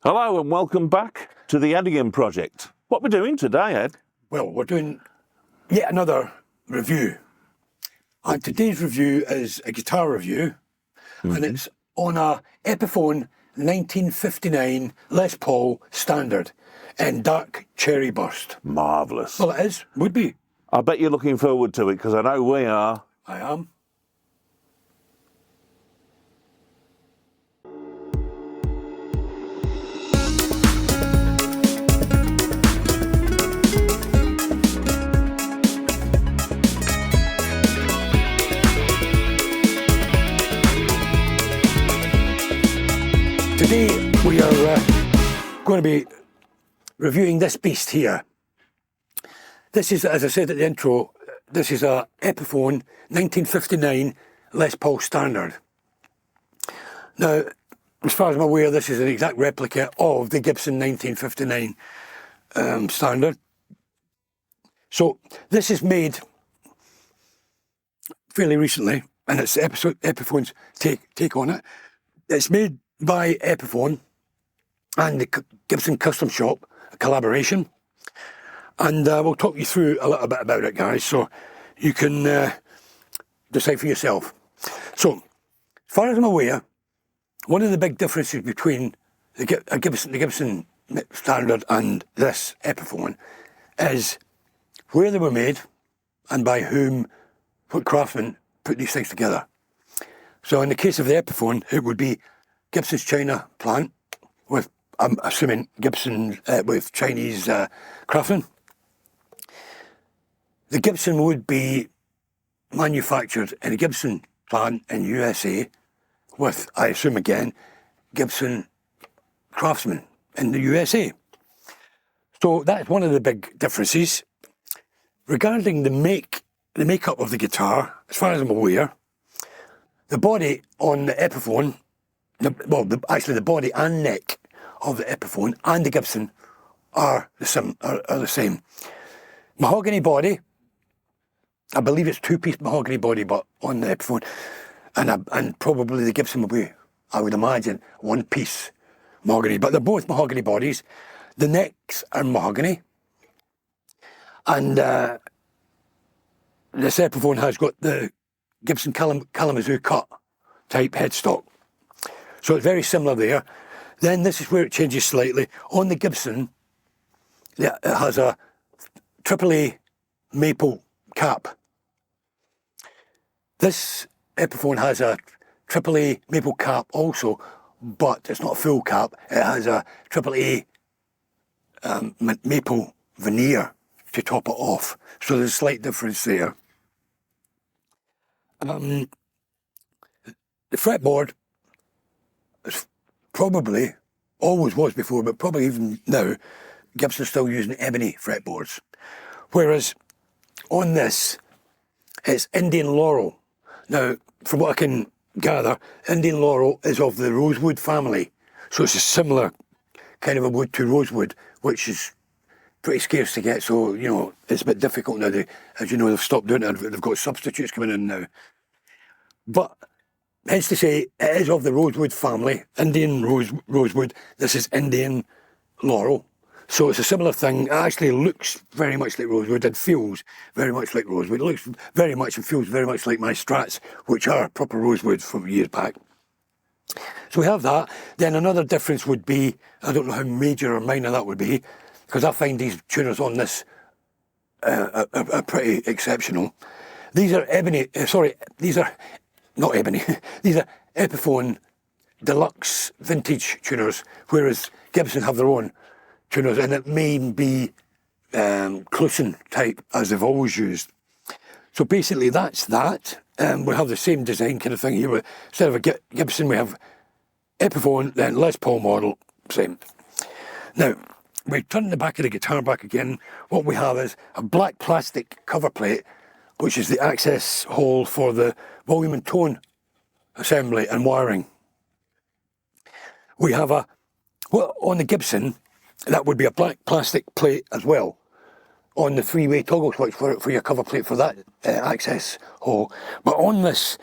Hello and welcome back to the Edigan Project. What we're doing today, Ed? Well, we're doing yet another review. And today's review is a guitar review, and it's on a Epiphone 1959 Les Paul Standard in dark cherry burst. Marvellous. Well, it is, would be. I bet you're looking forward to it because I know we are. I am. Today we are going to be reviewing this beast here. This is, as I said at the intro, this is a Epiphone 1959 Les Paul Standard. Now, as far as I'm aware, this is an exact replica of the Gibson 1959 Standard. So this is made fairly recently, and it's Epiphone's take on it. It's made by Epiphone and the Gibson Custom Shop, a collaboration. And we'll talk you through a little bit about it, guys, so you can decide for yourself. So, as far as I'm aware, one of the big differences between the Gibson Standard and this Epiphone is where they were made and by whom, what craftsmen put these things together. So in the case of the Epiphone, it would be Gibson's China plant with, I'm assuming, Gibson with Chinese craftsmen. The Gibson would be manufactured in a Gibson plant in USA with, I assume again, Gibson craftsmen in the USA. So that's one of the big differences. Regarding the makeup of the guitar, as far as I'm aware, the body on the Epiphone, actually the body and neck of the Epiphone and the Gibson are the same. Mahogany body, I believe it's two-piece mahogany body, but on the Epiphone, and probably the Gibson will be, I would imagine, one-piece mahogany. But they're both mahogany bodies. The necks are mahogany, and this Epiphone has got the Gibson Kalamazoo cut type headstock. So it's very similar there. Then this is where it changes slightly. On the Gibson, it has a AAA maple cap. This Epiphone has a AAA maple cap also, but it's not a full cap. It has a AAA maple veneer to top it off. So there's a slight difference there. The fretboard is probably, always was before, but probably even now, Gibson's still using ebony fretboards. Whereas on this, it's Indian laurel. Now, from what I can gather, Indian laurel is of the rosewood family. So it's a similar kind of a wood to rosewood, which is pretty scarce to get. So, you know, it's a bit difficult now. As you know, they've stopped doing it. They've got substitutes coming in now. But, hence to say, it is of the rosewood family, Indian rosewood. This is Indian laurel. So it's a similar thing. It actually looks very much like rosewood and feels very much like rosewood. It looks very much and feels very much like my Strats, which are proper rosewood from years back. So we have that. Then another difference would be, I don't know how major or minor that would be, because I find these tuners on this are pretty exceptional. These are not ebony, these are Epiphone Deluxe Vintage tuners, whereas Gibson have their own tuners, and it may be Cluson type, as they've always used. So basically that's that. We have the same design kind of thing here. Instead of a Gibson, we have Epiphone, then Les Paul model, same. Now, we turn the back of the guitar back again. What we have is a black plastic cover plate, which is the access hole for the volume and tone assembly and wiring. We have on the Gibson, that would be a black plastic plate as well on the three-way toggle switch for your cover plate for that access hole. But on this,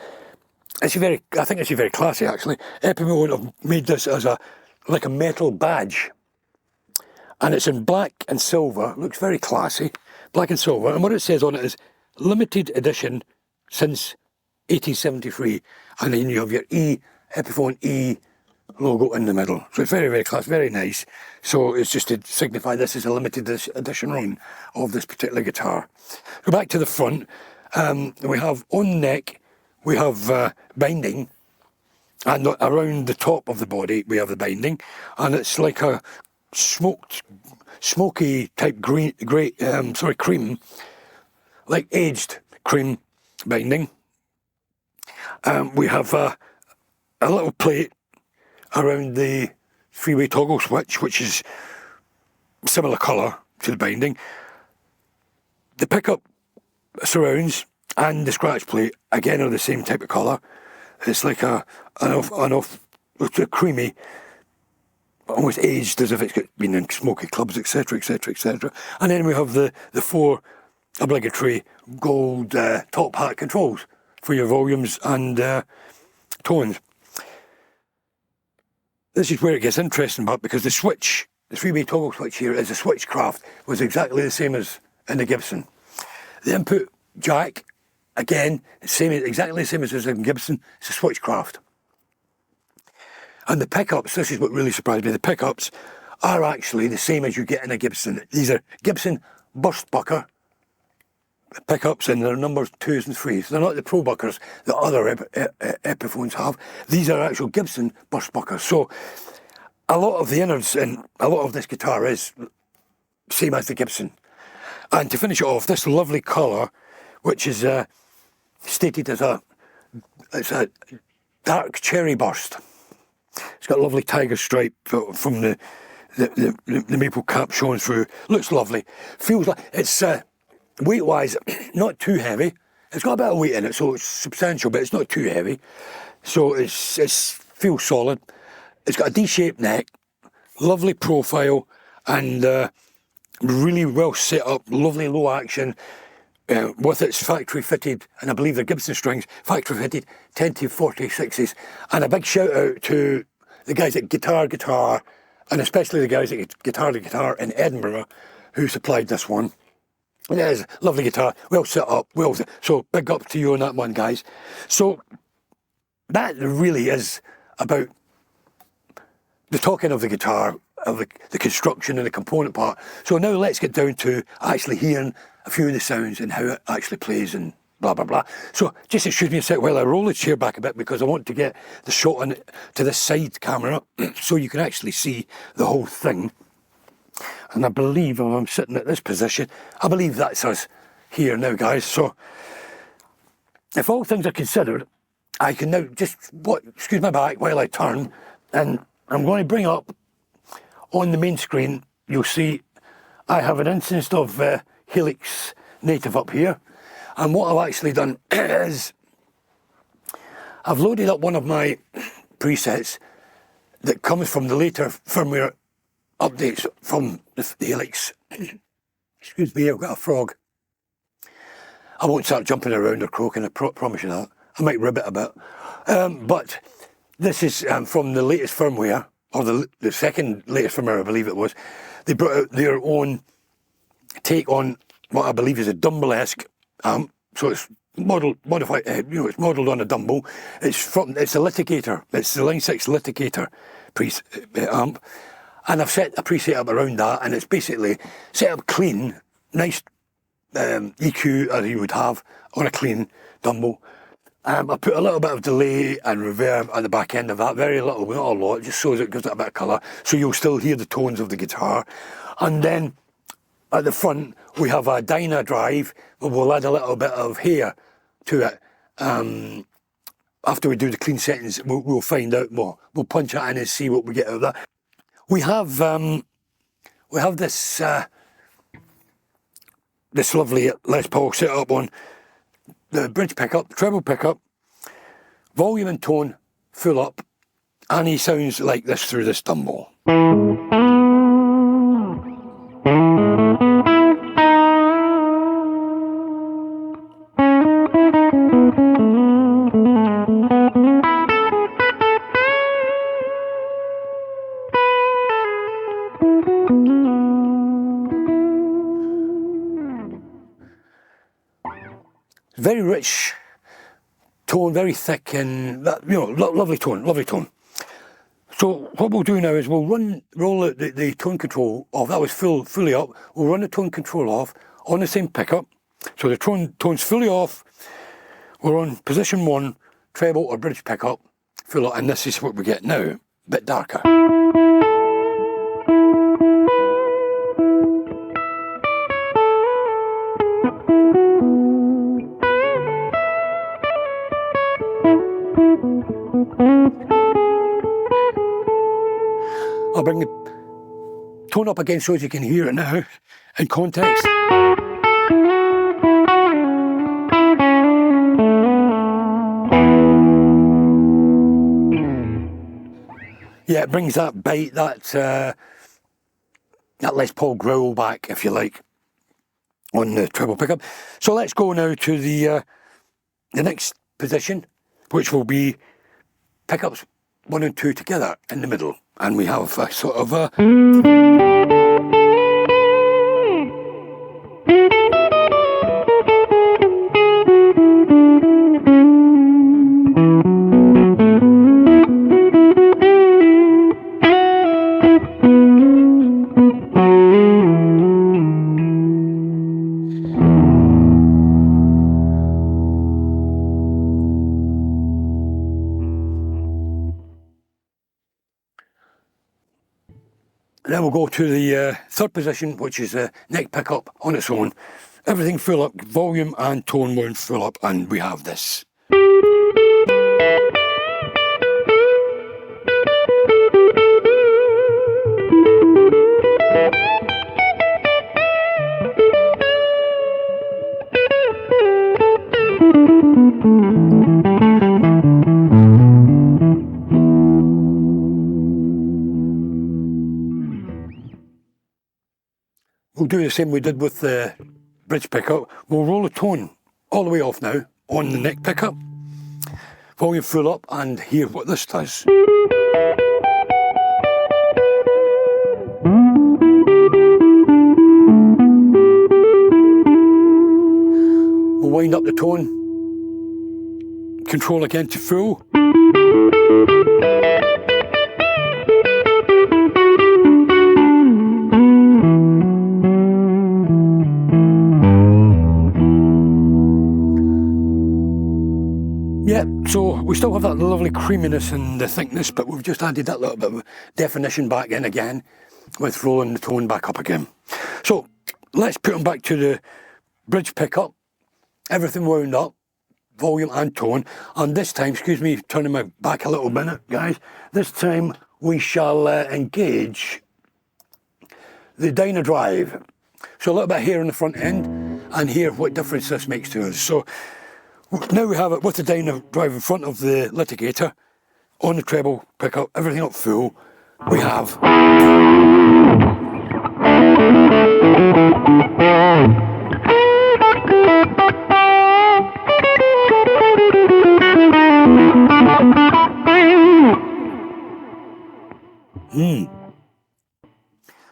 I think it's very classy actually. Epiphone have made this as a like a metal badge. And it's in black and silver. Looks very classy. Black and silver. And what it says on it is limited edition since 1873. And then you have your Epiphone E logo in the middle. So it's very, very classy, very nice. So it's just to signify this is a limited edition run of this particular guitar. Go back to the front. We have on neck, we have binding. And around the top of the body, we have the binding. And it's like a smoky type cream, like aged cream binding. We have a little plate around the three-way toggle switch, which is similar colour to the binding. The pickup surrounds and the scratch plate again are the same type of colour. It's like it's a creamy, almost aged, as if it's been in smoky clubs, etc, etc, etc. And then we have the four obligatory gold top hat controls for your volumes and tones. This is where it gets interesting, but because the switch, the three-way toggle switch here is a switchcraft, was exactly the same as in the Gibson. The input jack, again, exactly the same as in Gibson. It's a switchcraft. And the pickups, this is what really surprised me, the pickups are actually the same as you get in a Gibson. These are Gibson Burstbucker pickups, and they're numbers 2s and 3s. They're not the Pro Buckers that other Epiphones have. These are actual Gibson Burstbuckers. So a lot of the innards and a lot of this guitar is same as the Gibson. And to finish it off, this lovely colour, which is stated as it's a dark cherry burst. It's got a lovely tiger stripe from the maple cap showing through. Looks lovely. Feels like it's weight-wise not too heavy. It's got a bit of weight in it, so it's substantial, but it's not too heavy. So it feels solid. It's got a D-shaped neck, lovely profile, and really well set up. Lovely low action. With its factory fitted, and I believe they're Gibson strings, factory fitted 10-46s. And a big shout out to the guys at Guitar, and especially the guys at Guitar in Edinburgh who supplied this one. It is a lovely guitar, well set up, so big up to you on that one, guys. So that really is about the talking of the guitar, of the construction and the component part. So now let's get down to actually hearing a few of the sounds and how it actually plays and blah blah blah. So just excuse me a sec while I roll the chair back a bit, because I want to get the shot on to this side camera so you can actually see the whole thing. And I believe, if I'm sitting at this position, I believe that's us here now, guys. So if all things are considered, I can now excuse my back while I turn, and I'm going to bring up on the main screen. You'll see I have an instance of Helix Native up here, and what I've actually done is I've loaded up one of my presets that comes from the later firmware updates from the Helix. Excuse me, I've got a frog. I won't start jumping around or croaking, I promise you that. I might rib it a bit. But this is from the latest firmware, or the second latest firmware, I believe it was. They brought out their own take on what I believe is a Dumble-esque amp. So it's modified, it's modelled on a Dumble. It's a litigator. It's the Line 6 litigator amp. And I've set a preset up around that, and it's basically set up clean, nice EQ as you would have on a clean Dumble. I put a little bit of delay and reverb at the back end of that, very little, not a lot, just so it gives it a bit of colour, so you'll still hear the tones of the guitar. And then at the front, we have a Dyna drive, where we'll add a little bit of hair to it. After we do the clean settings, we'll find out more. We'll punch it in and see what we get out of that. We have this this lovely Les Paul set up on the bridge pickup, the treble pickup, volume and tone full up, and he sounds like this through this Dumble. very rich tone, very thick, and that, you know, lovely tone, lovely tone. So what we'll do now is we'll roll the tone control off. That was fully up. We'll run the tone control off on the same pickup. So the tone's fully off. We're on position 1, treble or bridge pickup, full up, and this is what we get now, a bit darker. I'll bring the tone up again so as you can hear it now in context. Yeah, it brings that bite, that Les Paul growl back, if you like, on the treble pickup. So let's go now to the next position, which will be pickups 1 and 2 together in the middle, and we have a sort of a then we'll go to the third position, which is the neck pickup on its own. Everything full up, volume and tone wound full up, and we have this. We'll do the same we did with the bridge pickup. We'll roll the tone all the way off now on the neck pickup. Volume full up, and hear what this does. We'll wind up the tone, control again to full. Yeah, so we still have that lovely creaminess and the thickness, but we've just added that little bit of definition back in again with rolling the tone back up again. So let's put them back to the bridge pickup, everything wound up, volume and tone, and this time, excuse me turning my back a little minute guys, this time we shall engage the dyno drive. So a little bit here on the front end, and hear what difference this makes to us. So now we have it with the dyno drive in front of the litigator, on the treble pickup, everything up full. We have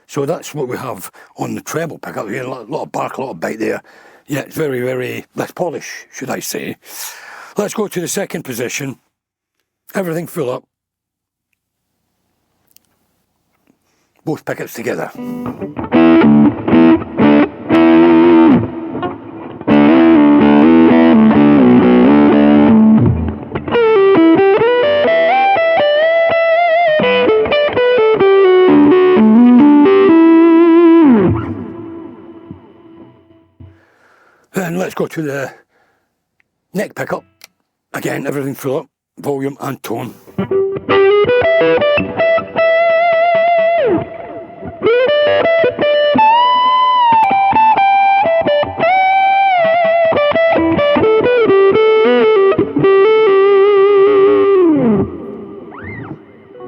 So that's what we have on the treble pickup here. A lot of bark, a lot of bite there. Yeah, it's very, very less polish, should I say. Let's go to the second position. Everything full up. Both pickups together. Then let's go to the neck pickup. Again, everything full up, volume and tone.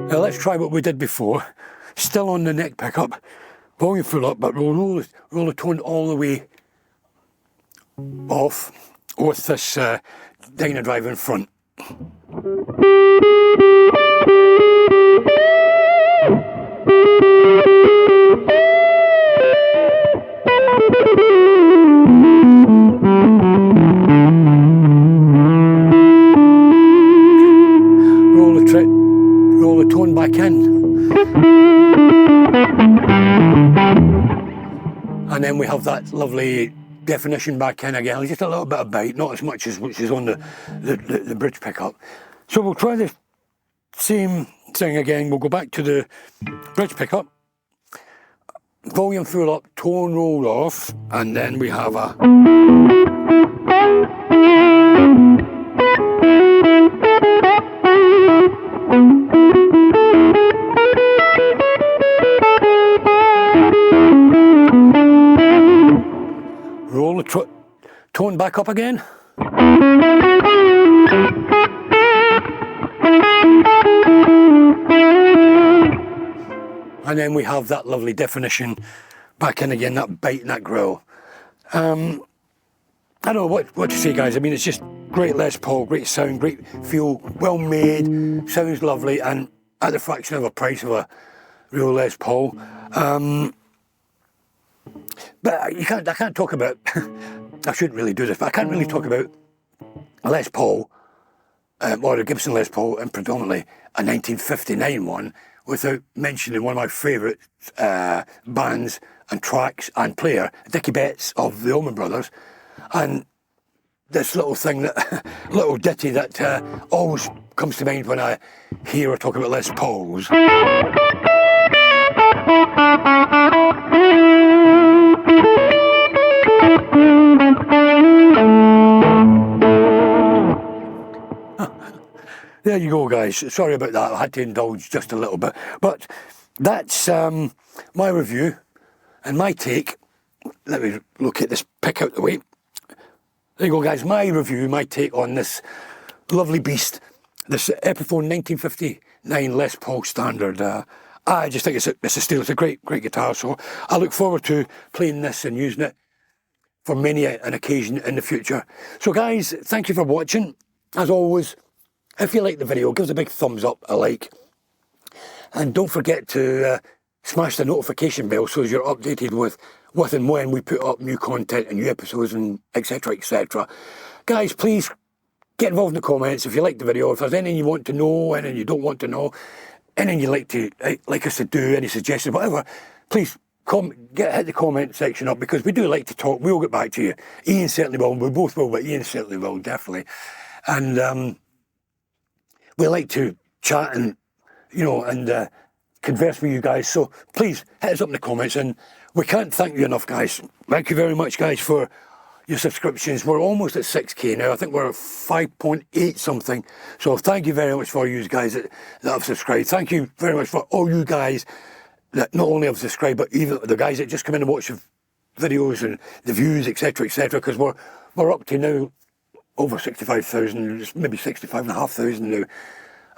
Now let's try what we did before. Still on the neck pickup, volume full up, but we'll roll the tone all the way off with this dyno drive in front. back in. And then we have that lovely definition back in again, just a little bit of bite, not as much as which is on the bridge pickup. So we'll try the same thing again. We'll go back to the bridge pickup, volume full up, tone rolled off, and then we have a roll the tone back up again. And then we have that lovely definition back in again, that bite and that growl. I don't know what to say, guys. I mean, it's just great Les Paul, great sound, great feel, well made, sounds lovely, and at the fraction of a price of a real Les Paul. But I can't talk about, I shouldn't really do this, but I can't really talk about a Les Paul, or a Gibson Les Paul, and predominantly a 1959 one, without mentioning one of my favourite bands and tracks and player, Dickie Betts of the Allman Brothers, and this little thing, that little ditty that always comes to mind when I hear or talk about Les Pauls. There you go, guys. Sorry about that. I had to indulge just a little bit. But that's my review and my take. Let me look at this pick out the way. There you go, guys. My review, my take on this lovely beast, this Epiphone 1959 Les Paul Standard. I just think it's a steal. It's a great guitar. So I look forward to playing this and using it for many an occasion in the future. So, guys, thank you for watching. As always, if you like the video, give us a big thumbs up, a like. And don't forget to smash the notification bell so as you're updated with and when we put up new content and new episodes and etc, etc. Guys, please get involved in the comments if you like the video. If there's anything you want to know, anything you don't want to know, anything you'd like us to do, any suggestions, whatever, please hit the comment section up, because we do like to talk. We'll get back to you. Ian certainly will. We both will, but Ian certainly will, definitely. And we like to chat and, and converse with you guys. So please hit us up in the comments, and we can't thank you enough, guys. Thank you very much, guys, for your subscriptions. We're almost at 6k now. I think we're at 5.8 something. So thank you very much for you guys that have subscribed. Thank you very much for all you guys that not only have subscribed, but even the guys that just come in and watch the videos and the views, etc, because we're up to now over 65,000, maybe 65,500 now.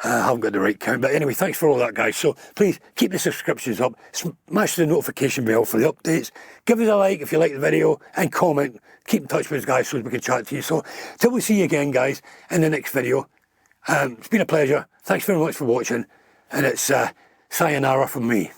I haven't got the right count, but anyway, thanks for all that, guys. So please keep the subscriptions up, smash the notification bell for the updates, give us a like if you like the video, and comment. Keep in touch with us, guys, so we can chat to you. So till we see you again, guys, in the next video. It's been a pleasure. Thanks very much for watching, and it's sayonara from me.